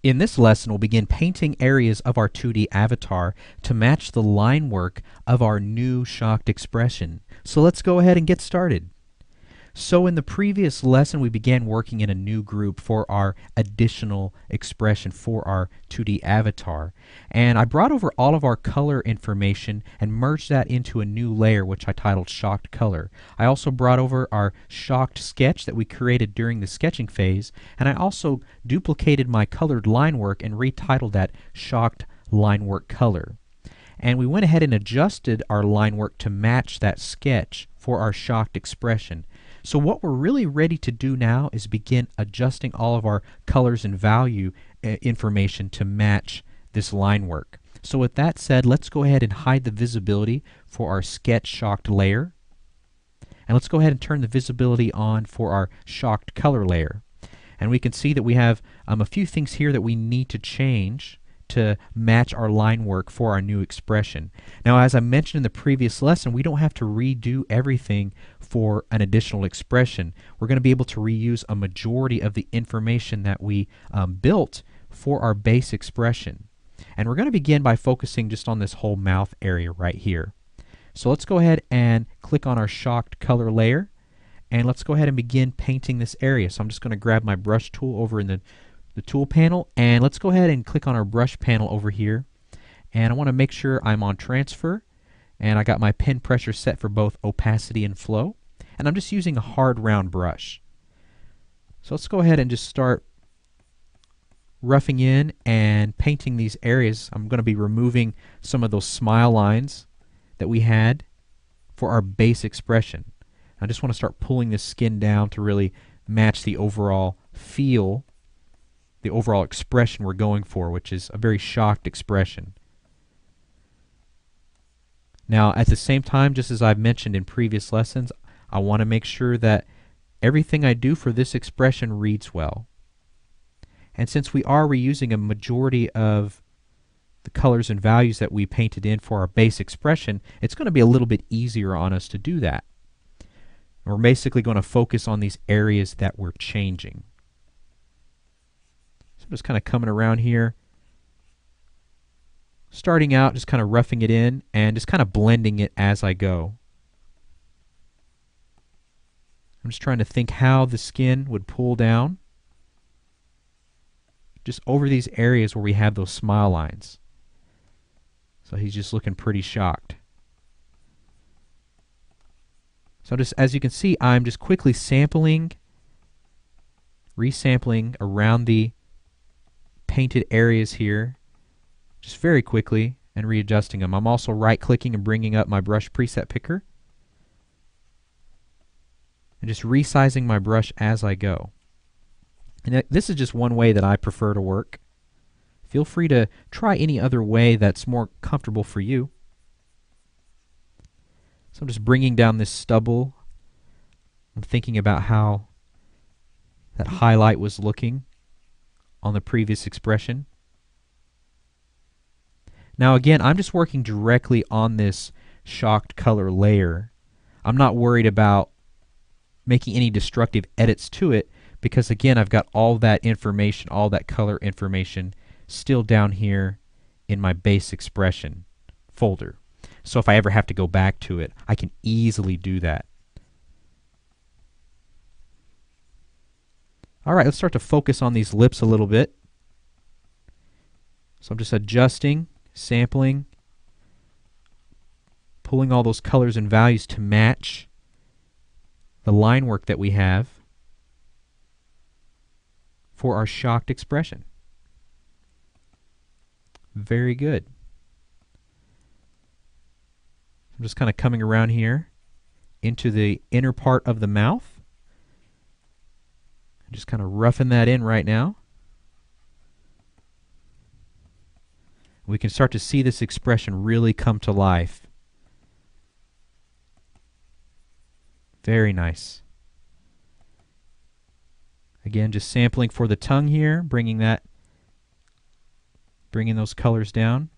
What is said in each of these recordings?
In this lesson, we'll begin painting areas of our 2D avatar to match the line work of our new shocked expression. So let's go ahead and get started. So in the previous lesson, we began working in a new group for our additional expression for our 2D avatar. And I brought over all of our color information and merged that into a new layer, which I titled Shocked Color. I also brought over our shocked sketch that we created during the sketching phase, and I also duplicated my colored line work and retitled that Shocked Line Work Color. And we went ahead and adjusted our line work to match that sketch for our shocked expression. So what we're really ready to do now is begin adjusting all of our colors and value information to match this line work. So with that said, let's go ahead and hide the visibility for our sketch shocked layer. And let's go ahead and turn the visibility on for our shocked color layer. And we can see that we have a few things here that we need to change to match our line work for our new expression. Now, as I mentioned in the previous lesson, we don't have to redo everything for an additional expression. We're going to be able to reuse a majority of the information that we built for our base expression. And we're going to begin by focusing just on this whole mouth area right here. So let's go ahead and click on our shocked color layer, and let's go ahead and begin painting this area. So I'm just going to grab my brush tool over in the tool panel, and let's go ahead and click on our brush panel over here, and I want to make sure I'm on transfer, and I got my pen pressure set for both opacity and flow, and I'm just using a hard round brush. So let's go ahead and just start roughing in and painting these areas. I'm going to be removing some of those smile lines that we had for our base expression. I just want to start pulling this skin down to really match the overall feel, the overall expression we're going for, which is a very shocked expression. Now, at the same time, just as I've mentioned in previous lessons, I want to make sure that everything I do for this expression reads well. And since we are reusing a majority of the colors and values that we painted in for our base expression, it's going to be a little bit easier on us to do that. We're basically going to focus on these areas that we're changing. I'm just kind of coming around here, starting out just kind of roughing it in and just kind of blending it as I go. I'm just trying to think how the skin would pull down just over these areas where we have those smile lines. So he's just looking pretty shocked. So just as you can see, I'm just quickly sampling, resampling around the painted areas here, just very quickly, and readjusting them. I'm also right-clicking and bringing up my brush preset picker, and just resizing my brush as I go. And this is just one way that I prefer to work. Feel free to try any other way that's more comfortable for you. So I'm just bringing down this stubble. I'm thinking about how that highlight was looking on the previous expression. Now again, I'm just working directly on this shocked color layer. I'm not worried about making any destructive edits to it because again, I've got all that information, all that color information still down here in my base expression folder. So if I ever have to go back to it, I can easily do that. Alright, let's start to focus on these lips a little bit. So I'm just adjusting, sampling, pulling all those colors and values to match the line work that we have for our shocked expression. Very good. I'm just kind of coming around here into the inner part of the mouth. Just kind of roughing that in right now. We can start to see this expression really come to life. Very nice. Again, just sampling for the tongue here, bringing those colors down.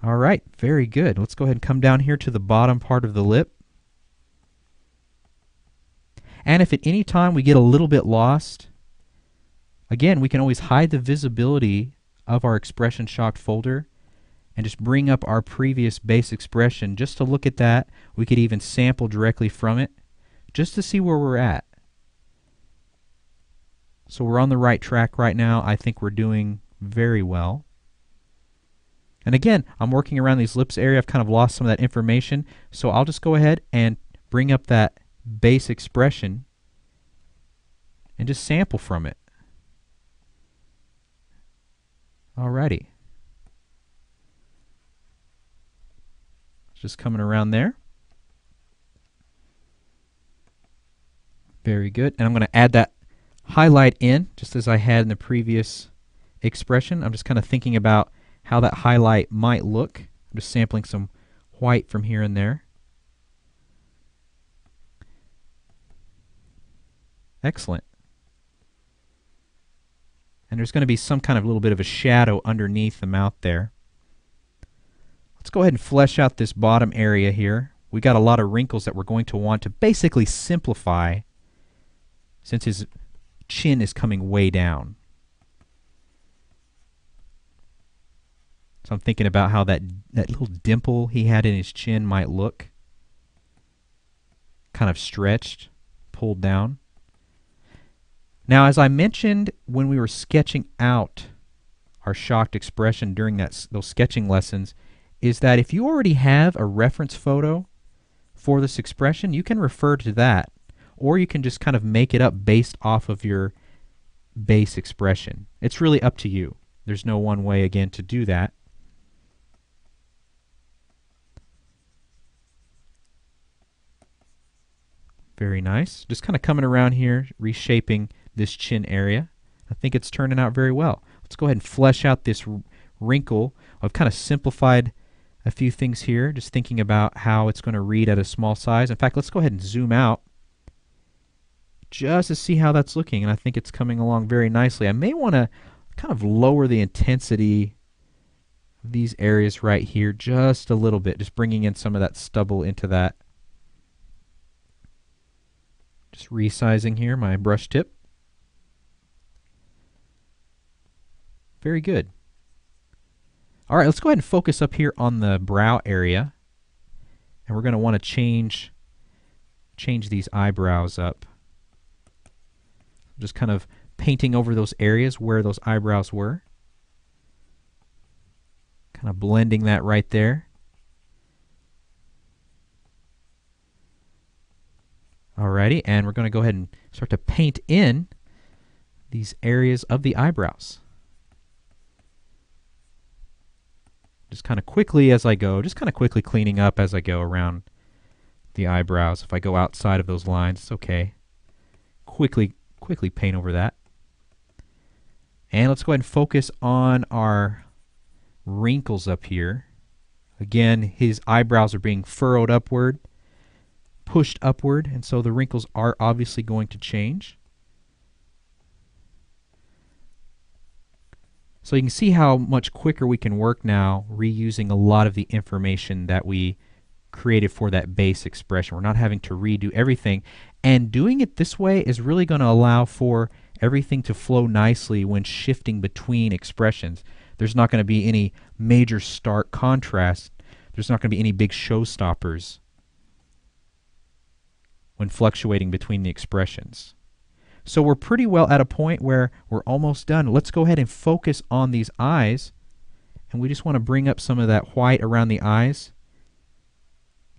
All right, very good. Let's go ahead and come down here to the bottom part of the lip. And if at any time we get a little bit lost, again, we can always hide the visibility of our expression shocked folder and just bring up our previous base expression just to look at that. We could even sample directly from it just to see where we're at. So we're on the right track right now. I think we're doing very well. And again, I'm working around these ellipse area. I've kind of lost some of that information. So I'll just go ahead and bring up that base expression and just sample from it. Alrighty. Just coming around there. Very good. And I'm going to add that highlight in just as I had in the previous expression. I'm just kind of thinking about how that highlight might look. I'm just sampling some white from here and there. Excellent. And there's going to be some kind of little bit of a shadow underneath the mouth there. Let's go ahead and flesh out this bottom area here. We got a lot of wrinkles that we're going to want to basically simplify since his chin is coming way down. So I'm thinking about how that little dimple he had in his chin might look. Kind of stretched, pulled down. Now, as I mentioned when we were sketching out our shocked expression during those sketching lessons, is that if you already have a reference photo for this expression, you can refer to that, or you can just kind of make it up based off of your base expression. It's really up to you. There's no one way, again, to do that. Very nice. Just kind of coming around here, reshaping this chin area. I think it's turning out very well. Let's go ahead and flesh out this wrinkle. I've kind of simplified a few things here, just thinking about how it's going to read at a small size. In fact, let's go ahead and zoom out just to see how that's looking, and I think it's coming along very nicely. I may want to kind of lower the intensity of these areas right here just a little bit, just bringing in some of that stubble into that. Just resizing here my brush tip. Very good. All right, let's go ahead and focus up here on the brow area. And we're going to want to change these eyebrows up. Just kind of painting over those areas where those eyebrows were. Kind of blending that right there. Alrighty, and we're going to go ahead and start to paint in these areas of the eyebrows. Just kind of quickly as I go, just kind of quickly cleaning up as I go around the eyebrows. If I go outside of those lines, it's okay. Quickly paint over that. And let's go ahead and focus on our wrinkles up here. Again, his eyebrows are being furrowed upward, pushed upward, and so the wrinkles are obviously going to change. So you can see how much quicker we can work now reusing a lot of the information that we created for that base expression. We're not having to redo everything, and doing it this way is really going to allow for everything to flow nicely when shifting between expressions. There's not going to be any major stark contrast. There's not going to be any big showstoppers when fluctuating between the expressions. So we're pretty well at a point where we're almost done. Let's go ahead and focus on these eyes, and we just want to bring up some of that white around the eyes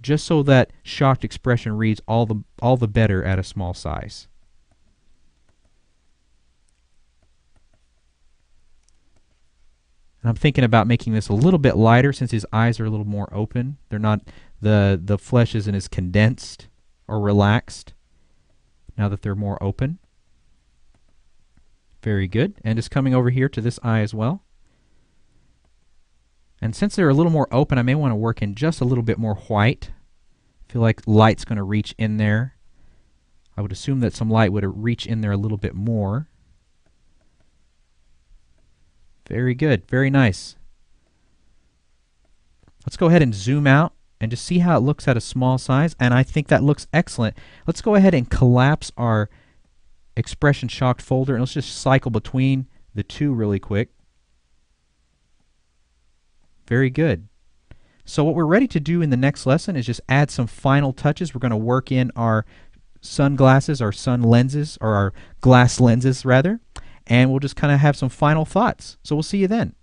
just so that shocked expression reads all the better at a small size. And I'm thinking about making this a little bit lighter since his eyes are a little more open. They're not, the flesh isn't as condensed or relaxed now that they're more open. Very good. And just coming over here to this eye as well. And since they're a little more open, I may want to work in just a little bit more white. I feel like light's going to reach in there. I would assume that some light would reach in there a little bit more. Very good. Very nice. Let's go ahead and zoom out and just see how it looks at a small size, and I think that looks excellent. Let's go ahead and collapse our Expression Shocked folder, and let's just cycle between the two really quick. Very good. So what we're ready to do in the next lesson is just add some final touches. We're going to work in our sunglasses, our sun lenses, or our glass lenses rather, and we'll just kind of have some final thoughts. So we'll see you then.